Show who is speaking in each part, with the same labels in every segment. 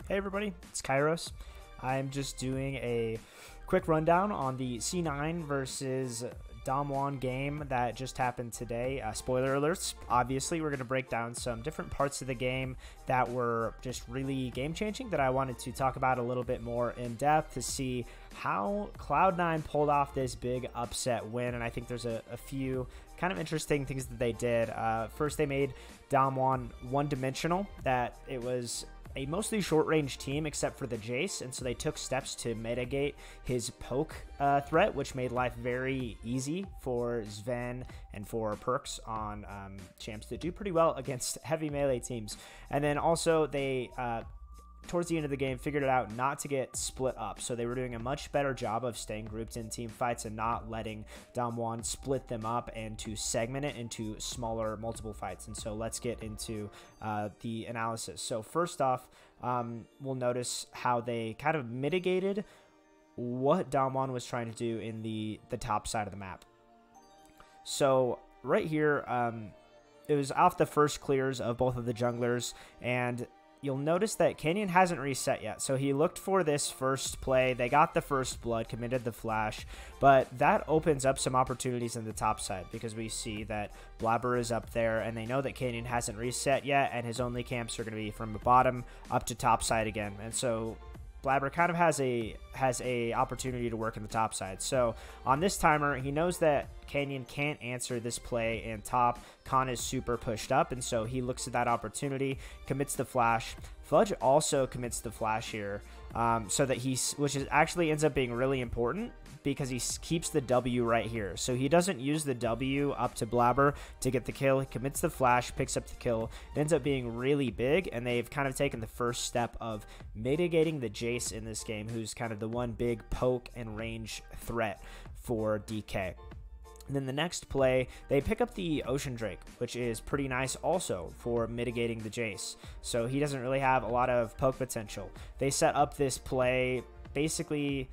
Speaker 1: Hey everybody, it's Kairos. I'm just doing a quick rundown on the C9 versus Damwon game that just happened today. Spoiler alerts, obviously we're going to break down some different parts of the game that were just really game-changing that I wanted to talk about a little bit more in depth to see how Cloud9 pulled off this big upset win, and I think there's a few kind of interesting things that they did. First, they made Damwon one-dimensional, that it was a mostly short-range team except for the Jace, and so they took steps to mitigate his poke threat, which made life very easy for Sven and for Perks on champs that do pretty well against heavy melee teams. And then also they towards the end of the game figured it out not to get split up, so they were doing a much better job of staying grouped in team fights and not letting Damwon split them up and to segment it into smaller multiple fights. And so let's get into the analysis. So first off, we'll notice how they kind of mitigated what Damwon was trying to do in the top side of the map. So right here, it was off the first clears of both of the junglers, and you'll notice that Canyon hasn't reset yet. So he looked for this first play. They got the first blood, committed the flash, but that opens up some opportunities in the top side because we see that Blabber is up there and they know that Canyon hasn't reset yet and his only camps are going to be from the bottom up to top side again. And so Blabber kind of has a opportunity to work in the top side. So on this timer, he knows that Canyon can't answer this play in top. Khan is super pushed up, and so he looks at that opportunity, commits the flash. Fudge also commits the flash here, so that which actually ends up being really important because he keeps the W right here. So he doesn't use the W up to Blabber to get the kill. He commits the flash, picks up the kill. It ends up being really big, and they've kind of taken the first step of mitigating the Jace in this game, who's kind of the one big poke and range threat for DK. And then the next play, they pick up the Ocean Drake, which is pretty nice also for mitigating the Jace. So he doesn't really have a lot of poke potential. They set up this play basically.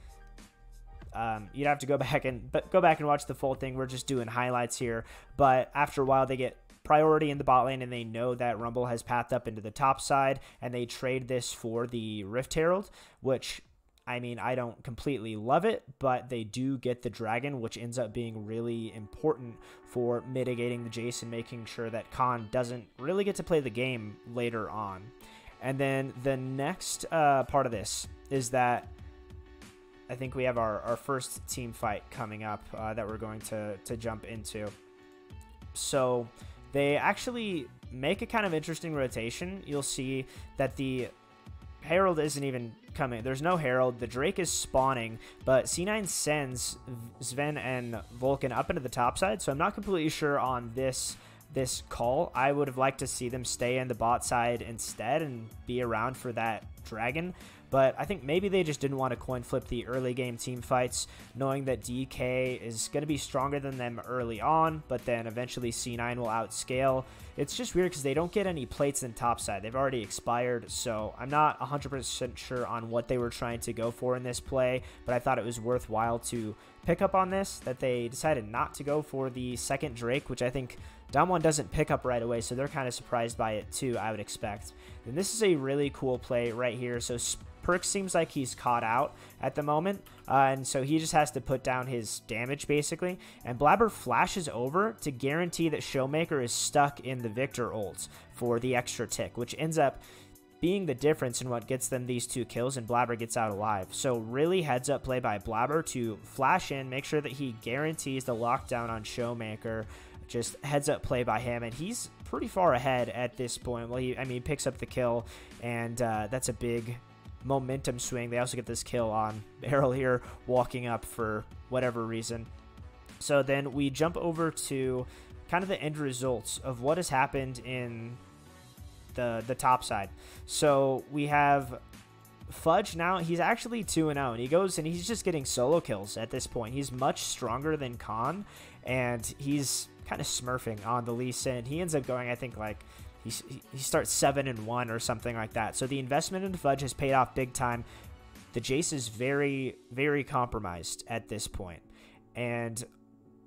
Speaker 1: You'd have to go back and watch the full thing. We're just doing highlights here. But after a while, they get priority in the bot lane, and they know that Rumble has pathed up into the top side, and they trade this for the Rift Herald, which, I mean, I don't completely love it, but they do get the Dragon, which ends up being really important for mitigating the Jace and making sure that Khan doesn't really get to play the game later on. And then the next part of this is that I think we have our first team fight coming up that we're going to jump into. So they actually make a kind of interesting rotation. You'll see that the Herald isn't even coming. There's no Herald. The Drake is spawning, but C9 sends Sven and Vulcan up into the top side, so I'm not completely sure on this call. I would have liked to see them stay in the bot side instead and be around for that Dragon, but I think maybe they just didn't want to coin flip the early game team fights, knowing that DK is going to be stronger than them early on, but then eventually C9 will outscale. It's just weird because they don't get any plates in top side. They've already expired, so I'm not 100% sure on what they were trying to go for in this play, but I thought it was worthwhile to pick up on this, that they decided not to go for the second Drake, which I think Damwon doesn't pick up right away, so they're kind of surprised by it too, I would expect. And this is a really cool play right here. So Perk seems like he's caught out at the moment, and so he just has to put down his damage basically, and Blabber flashes over to guarantee that Showmaker is stuck in the Victor ults for the extra tick, which ends up being the difference in what gets them these two kills, and Blabber gets out alive. So really heads up play by Blabber to flash in, make sure that he guarantees the lockdown on Showmaker. Just heads up play by him, and he's pretty far ahead at this point. Well, he picks up the kill, and that's a big momentum swing. They also get this kill on Beryl here, walking up for whatever reason. So then we jump over to kind of the end results of what has happened in the top side. So we have Fudge now. He's actually 2-0, and he goes and he's just getting solo kills at this point. He's much stronger than Khan, and he's kind of smurfing on the Lee Sin. He ends up going, I think, like he starts 7-1 or something like that. So the investment in Fudge has paid off big time. The Jace is very, very compromised at this point, and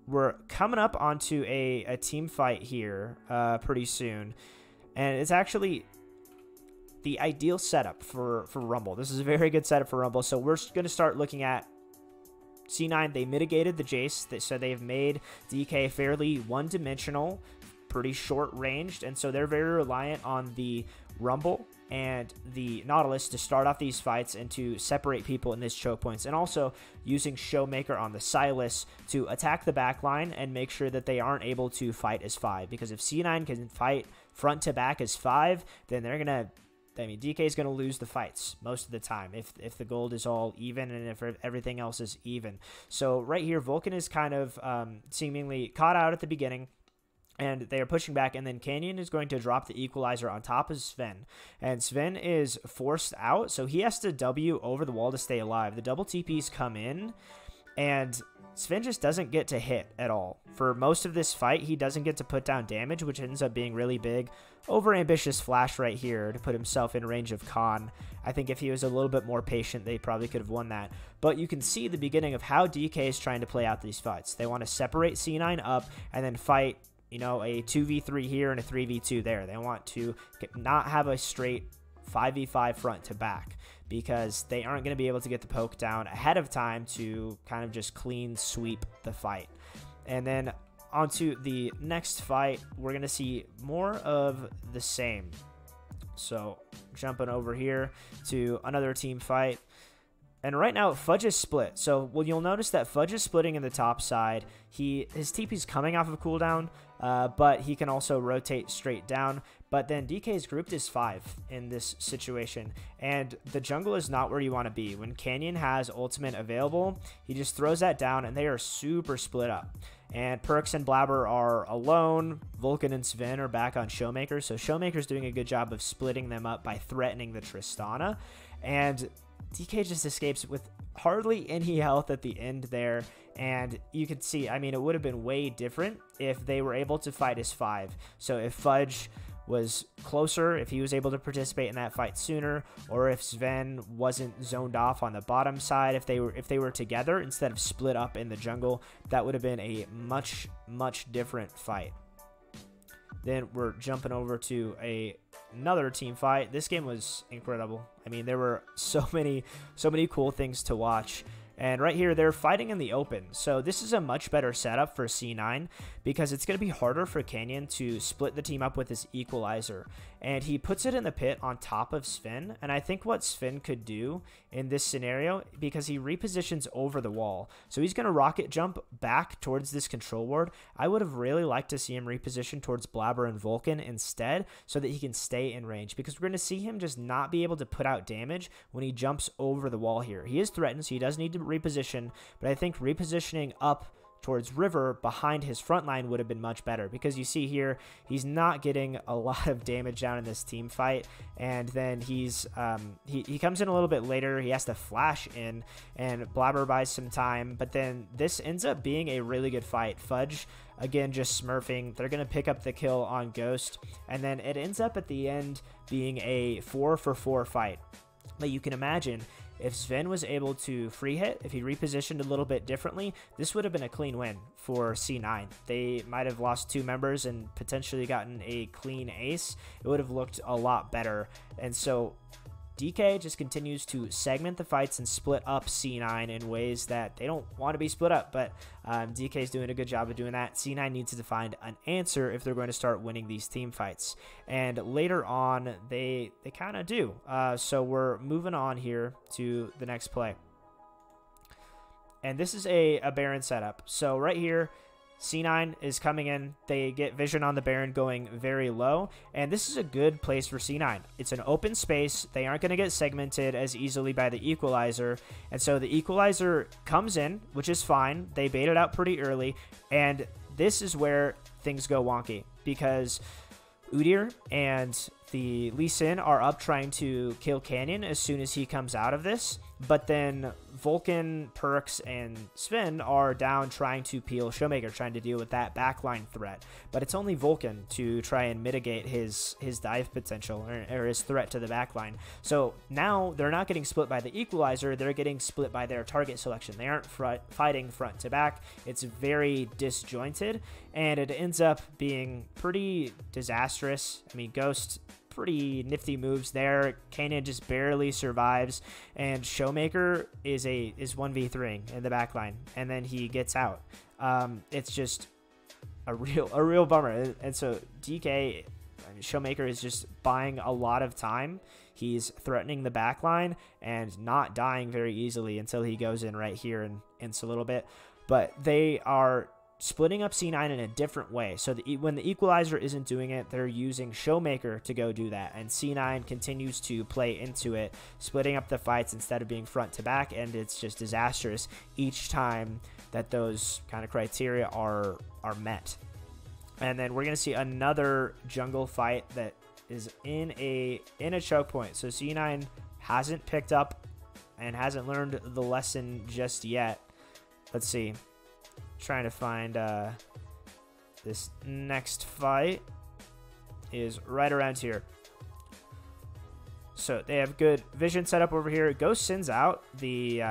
Speaker 1: we're coming up onto a team fight here pretty soon, and it's actually the ideal setup for Rumble. This is a very good setup for Rumble. So we're going to start looking at C9. They mitigated the Jace, so they've made DK fairly one-dimensional, pretty short-ranged, and so they're very reliant on the Rumble and the Nautilus to start off these fights and to separate people in these choke points, and also using Showmaker on the Sylas to attack the backline and make sure that they aren't able to fight as 5, because if C9 can fight front to back as 5, then they're going to, I mean, DK is going to lose the fights most of the time if the gold is all even and if everything else is even. So right here, Vulcan is kind of seemingly caught out at the beginning, and they are pushing back, and then Canyon is going to drop the equalizer on top of Sven, and Sven is forced out, so he has to W over the wall to stay alive. The double TPs come in, and Sven just doesn't get to hit at all. For most of this fight, he doesn't get to put down damage, which ends up being really big. Over-ambitious flash right here to put himself in range of Khan. I think if he was a little bit more patient, they probably could have won that. But you can see the beginning of how DK is trying to play out these fights. They want to separate C9 up and then fight, you know, a 2v3 here and a 3v2 there. They want to not have a straight 5v5 front to back, because they aren't going to be able to get the poke down ahead of time to kind of just clean sweep the fight. And then onto the next fight, we're going to see more of the same. So jumping over here to another team fight. And right now, Fudge is split. So you'll notice that Fudge is splitting in the top side. His TP's coming off of cooldown, but he can also rotate straight down. But then DK's grouped is 5 in this situation, and the jungle is not where you want to be. When Canyon has ultimate available, he just throws that down, and they are super split up. And Perks and Blabber are alone. Vulcan and Sven are back on Showmaker, so Showmaker's doing a good job of splitting them up by threatening the Tristana. And DK just escapes with hardly any health at the end there, and you can see, I mean, it would have been way different if they were able to fight as 5. So if Fudge was closer, if he was able to participate in that fight sooner, or if Sven wasn't zoned off on the bottom side, if they were together instead of split up in the jungle, that would have been a much different fight. Then we're jumping over to another team fight. This game was incredible. I mean, there were so many cool things to watch. And right here, they're fighting in the open. So this is a much better setup for C9, because it's going to be harder for Canyon to split the team up with his equalizer. And he puts it in the pit on top of Sven. And I think what Sven could do in this scenario, because he repositions over the wall, so he's going to rocket jump back towards this control ward. I would have really liked to see him reposition towards Blabber and Vulcan instead, so that he can stay in range, because we're going to see him just not be able to put out damage when he jumps over the wall here. He is threatened, so he does need to reposition, but I think repositioning up towards River behind his front line would have been much better, because you see here he's not getting a lot of damage down in this team fight, and then he's he comes in a little bit later. He has to flash in, and Blabber buys some time, but then this ends up being a really good fight. Fudge again just smurfing. They're gonna pick up the kill on Ghost, and then it ends up at the end being a 4-for-4 fight. But you can imagine, if Sven was able to free hit, if he repositioned a little bit differently, this would have been a clean win for C9. They might have lost 2 members and potentially gotten a clean ace. It would have looked a lot better. And so DK just continues to segment the fights and split up C9 in ways that they don't want to be split up, but DK is doing a good job of doing that. C9 needs to find an answer if they're going to start winning these team fights, and later on they kind of do. So we're moving on here to the next play, and this is a Baron setup. So right here, C9 is coming in. They get vision on the Baron going very low, and this is a good place for C9. It's an open space. They aren't going to get segmented as easily by the equalizer, and so the equalizer comes in, which is fine. They bait it out pretty early, and this is where things go wonky, because Udyr and the Lee Sin are up trying to kill Canyon as soon as he comes out of this, but then Vulcan, Perks, and Sven are down trying to peel Showmaker, trying to deal with that backline threat. But it's only Vulcan to try and mitigate his dive potential, or his threat to the backline. So now they're not getting split by the equalizer, they're getting split by their target selection. They aren't fighting front to back. It's very disjointed, and it ends up being pretty disastrous. I mean, Ghost pretty nifty moves there. Kanan just barely survives, and Showmaker is 1v3 in the backline, and then he gets out. It's just a real bummer. And so DK, Showmaker is just buying a lot of time. He's threatening the backline and not dying very easily until he goes in right here and ints a little bit. But they are splitting up C9 in a different way. So when the equalizer isn't doing it, they're using Showmaker to go do that. And C9 continues to play into it, splitting up the fights instead of being front to back. And it's just disastrous each time that those kind of criteria are met. And then we're going to see another jungle fight that is in a choke point. So C9 hasn't picked up and hasn't learned the lesson just yet. Let's see. Trying to find this next fight is right around here. So they have good vision set up over here. Ghost sends out the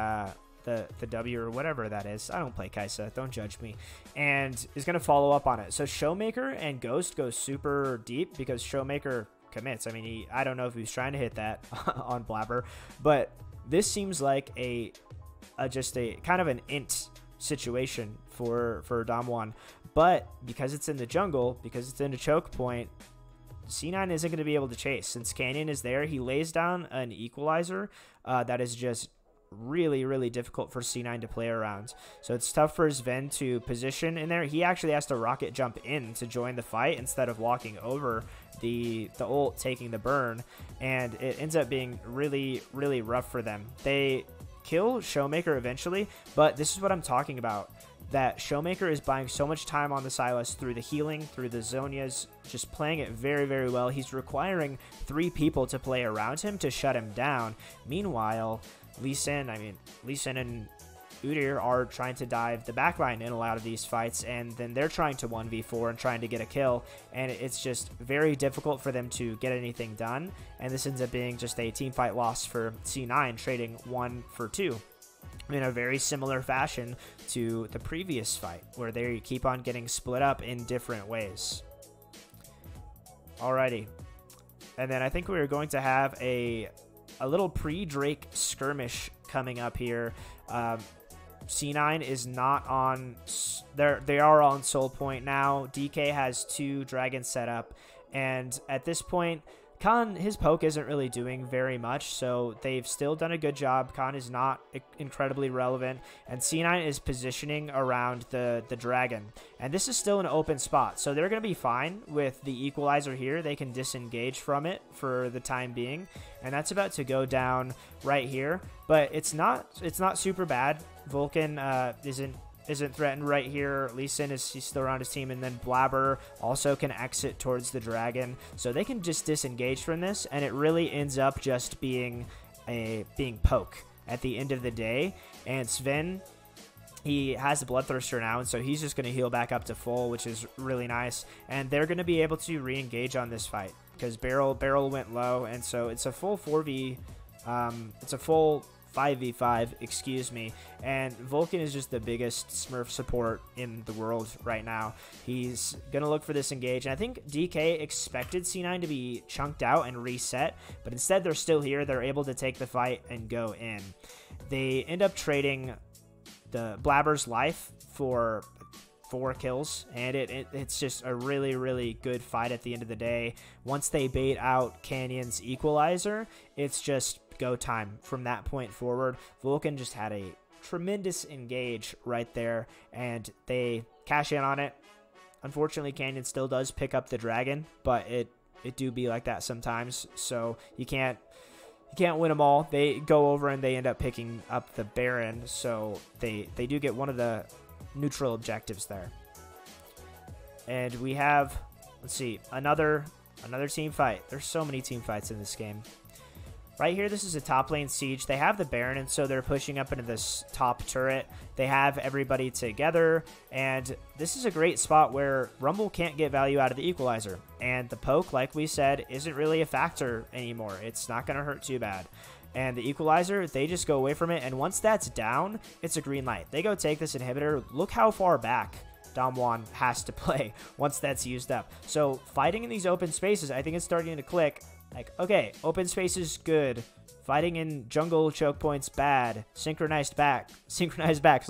Speaker 1: W or whatever that is. I don't play Kaisa, don't judge me. And is going to follow up on it. So Showmaker and Ghost go super deep because Showmaker commits. I mean, I don't know if he was trying to hit that on Blabber, but this seems like just a kind of an int situation for Damwon. But because it's in the jungle, because it's in a choke point, C9 isn't going to be able to chase. Since Canyon is there, he lays down an equalizer that is just really difficult for C9 to play around. So it's tough for Sven to position in there. He actually has to rocket jump in to join the fight instead of walking over the ult, taking the burn, and it ends up being really rough for them. They kill Showmaker eventually, but this is what I'm talking about, that Showmaker is buying so much time on the Sylas through the healing, through the Zonias, just playing it very well. He's requiring 3 people to play around him to shut him down. Meanwhile, Lee Sin and Udyr are trying to dive the backline in a lot of these fights, and then they're trying to 1v4 and trying to get a kill, and it's just very difficult for them to get anything done, and this ends up being just a team fight loss for C9, trading 1 for 2 in a very similar fashion to the previous fight, where they keep on getting split up in different ways. Alrighty, and then I think we're going to have a little pre-Drake skirmish coming up here. C9 is not on, they are on Soul Point now. DK has 2 dragons set up, and at this point, Khan, his poke isn't really doing very much, so they've still done a good job. Khan is not incredibly relevant, and C9 is positioning around the dragon. And this is still an open spot, so they're going to be fine with the equalizer here. They can disengage from it for the time being, and that's about to go down right here. But it's not super bad. Vulcan isn't threatened right here. Lee Sin he's still around his team, and then Blabber also can exit towards the dragon, so they can just disengage from this, and it really ends up just being poke at the end of the day. And Sven, he has a Bloodthirster now, and so he's just going to heal back up to full, which is really nice, and they're going to be able to re-engage on this fight because Barrel went low, and so it's a full 5v5, excuse me, and Vulcan is just the biggest Smurf support in the world right now. He's gonna look for this engage, and I think DK expected C9 to be chunked out and reset, but instead they're still here. They're able to take the fight and go in. They end up trading the Blabber's life for 4 kills, and it's just a really good fight at the end of the day. Once they bait out Canyon's equalizer, it's just go time from that point forward. Vulcan just had a tremendous engage right there, and they cash in on it. Unfortunately, Canyon still does pick up the dragon, but it do be like that sometimes, so you can't win them all. They go over and they end up picking up the Baron, so they do get one of the neutral objectives there. And we have, let's see, another team fight. There's so many team fights in this game. Right here, this is a top lane siege. They have the Baron, and so they're pushing up into this top turret. They have everybody together, and this is a great spot where Rumble can't get value out of the equalizer. And the poke, like we said, isn't really a factor anymore. It's not going to hurt too bad. And the equalizer, they just go away from it, and once that's down, it's a green light. They go take this inhibitor. Look how far back Damwon has to play once that's used up. So fighting in these open spaces, I think it's starting to click. Like, okay, open spaces, good. Fighting in jungle choke points, bad. Synchronized backs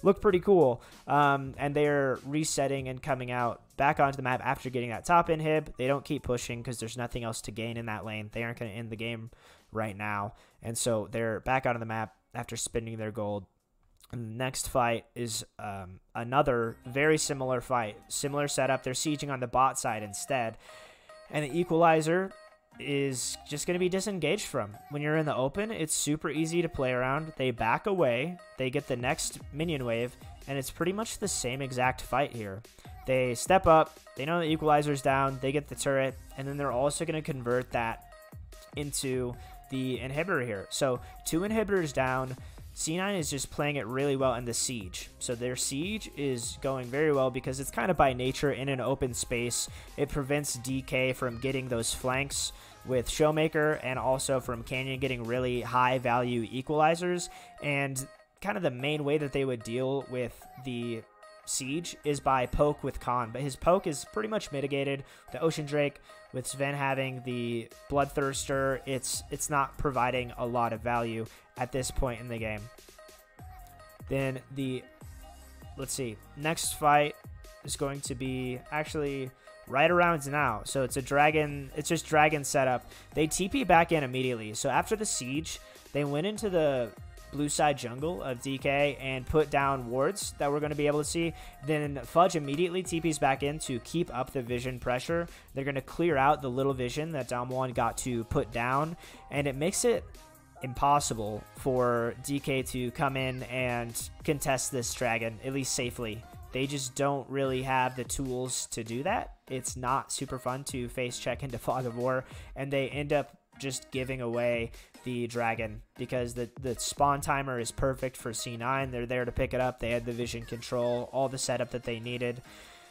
Speaker 1: look pretty cool. And they're resetting and coming out back onto the map after getting that top inhib. They don't keep pushing because there's nothing else to gain in that lane. They aren't going to end the game right now. And so they're back onto the map after spending their gold. And the next fight is another very similar fight. Similar setup. They're sieging on the bot side instead. And the equalizer is just going to be disengaged from. When you're in the open, it's super easy to play around. They back away, they get the next minion wave, and it's pretty much the same exact fight here. They step up, they know the equalizer's down, they get the turret, and then they're also going to convert that into the inhibitor here. So 2 inhibitors down. C9 is just playing it really well in the siege. So their siege is going very well because it's kind of by nature in an open space. It prevents DK from getting those flanks with Showmaker and also from Canyon getting really high value equalizers. And kind of the main way that they would deal with the siege is by poke with Khan, but his poke is pretty much mitigated. The Ocean Drake with Sven having the Bloodthirster, it's not providing a lot of value at this point in the game. Then let's see, next fight is going to be actually right around now. So it's just dragon setup. They TP back in immediately. So after the siege, they went into the blue side jungle of DK and put down wards that we're going to be able to see. Then Fudge immediately TPs back in to keep up the vision pressure. They're going to clear out the little vision that Damwon got to put down, and it makes it impossible for DK to come in and contest this dragon, at least safely. They just don't really have the tools to do that. It's not super fun to face check into Fog of War, and they end up just giving away the dragon because the spawn timer is perfect for C9. They're there to pick it up. They had the vision control, all the setup that they needed.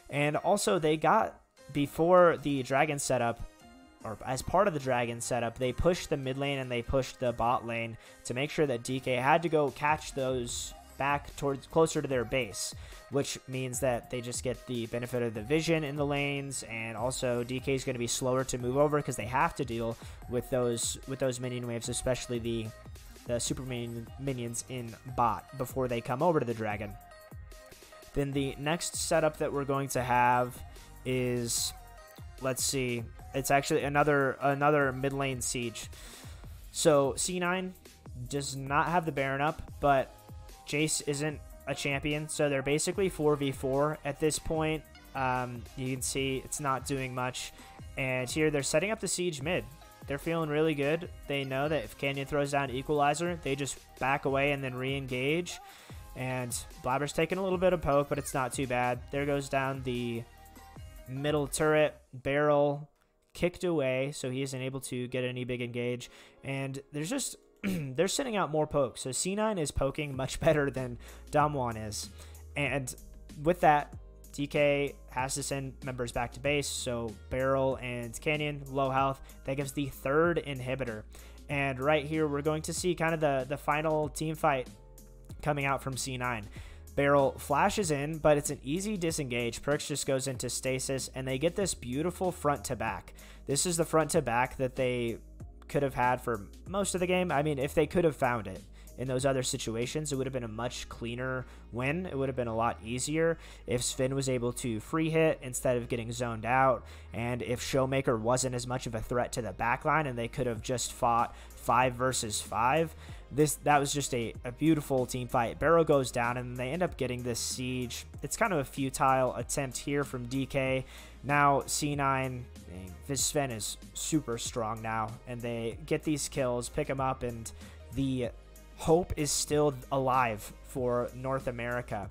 Speaker 1: And also they got, before the dragon setup, or as part of the dragon setup, they pushed the mid lane and they pushed the bot lane to make sure that DK had to go catch those back towards closer to their base, which means that they just get the benefit of the vision in the lanes, and also DK is going to be slower to move over because they have to deal with those minion waves, especially the super minions in bot before they come over to the dragon. Then the next setup that we're going to have is, let's see, it's actually another mid lane siege. So C9 does not have the Baron up, but Jace isn't a champion, so they're basically 4v4 at this point. You can see it's not doing much, and here they're setting up the siege mid. They're feeling really good. They know that if Canyon throws down Equalizer, they just back away and then re-engage, and Blabber's taking a little bit of poke, but it's not too bad. There goes down the middle turret. Barrel kicked away, so he isn't able to get any big engage, and there's just they're sending out more pokes. So C9 is poking much better than Damwon is. And with that, DK has to send members back to base. So Barrel and Canyon, low health. That gives the 3rd inhibitor. And right here, we're going to see kind of the final team fight coming out from C9. Barrel flashes in, but it's an easy disengage. Perks just goes into stasis, and they get this beautiful front to back. This is the front to back that they could have had for most of the game. I mean, if they could have found it in those other situations, it would have been a much cleaner win. It would have been a lot easier if Sven was able to free hit instead of getting zoned out, and if Showmaker wasn't as much of a threat to the backline and they could have just fought 5 versus 5. That was just a beautiful team fight. Barrow goes down and they end up getting this siege. It's kind of a futile attempt here from DK. Now C9, this Sven is super strong now, and they get these kills, pick them up, and the hope is still alive for North America.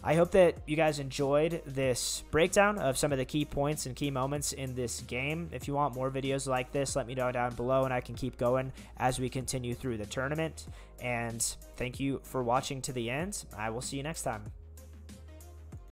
Speaker 1: I hope that you guys enjoyed this breakdown of some of the key points and key moments in this game. If you want more videos like this, let me know down below and I can keep going as we continue through the tournament. And thank you for watching to the end. I will see you next time.